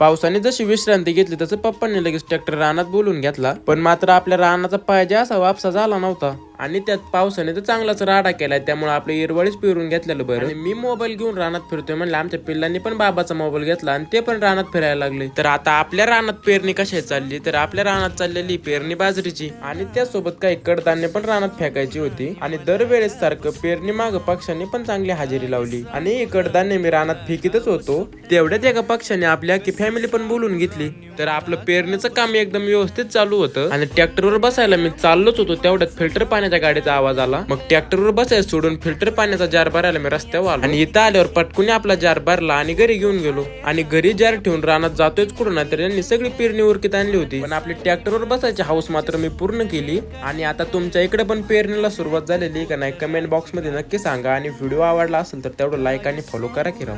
पावसाने जशी विश्रांती घेतली तसं पप्पांनी लगेच ट्रॅक्टर रानात बोलून घेतला, पण मात्र आपल्या रानाचा पाहिजे असा वापसा झाला नव्हता आणि त्यात पावसाने तर चांगलाच राडा केलाय, त्यामुळे आपले इरवळीच पिरून घेतलेलं बरं. आणि मी मोबाईल घेऊन रानात फिरतोय म्हणलं आमच्या पिल्लांनी पण बाबाचा मोबाईल घेतला आणि ते पण रानात फिरायला लागले. तर आता आपल्या रानात पेरणी कशी चालली, तर आपल्या रानात चाललेली पेरणी बाजरीची आणि त्यासोबत काही कडधान्य पण रानात फेकायची होती. आणि दरवेळेस सारखं पेरणी माग पक्षांनी पण चांगली हजेरी लावली आणि हे कडधान्य मी रानात फेकीतच होतो, तेवढ्यात एका पक्षाने आपल्या की फॅमिली पण बोलून घेतली. तर आपलं पेरणीचं काम एकदम व्यवस्थित चालू होतं आणि ट्रॅक्टरवर बसायला मी चाललोच होतो, तेवढ्यात फिल्टर पाण्याच्या गाडीचा आवाज आला. मग ट्रॅक्टरवर बसायला सोडून फिल्टर पाण्याचा जार भरायला मी रस्त्यावर आलो आणि इथं आल्यावर पटकुनी आपला जार भरला आणि घरी घेऊन गेलो. आणि घरी जार ठेवून रानात जातोयच कुठं, तर यांनी सगळी पेरणी उरकीत आणली होती, पण आपली ट्रॅक्टरवर बसायची हाऊस मात्र मी पूर्ण केली. आणि आता तुमच्या इकडे पण पेरणीला सुरुवात झालेली का नाही कमेंट बॉक्स मध्ये नक्की सांगा. आणि व्हिडिओ आवडला असेल तर तेवढं लाईक आणि फॉलो करा की राव.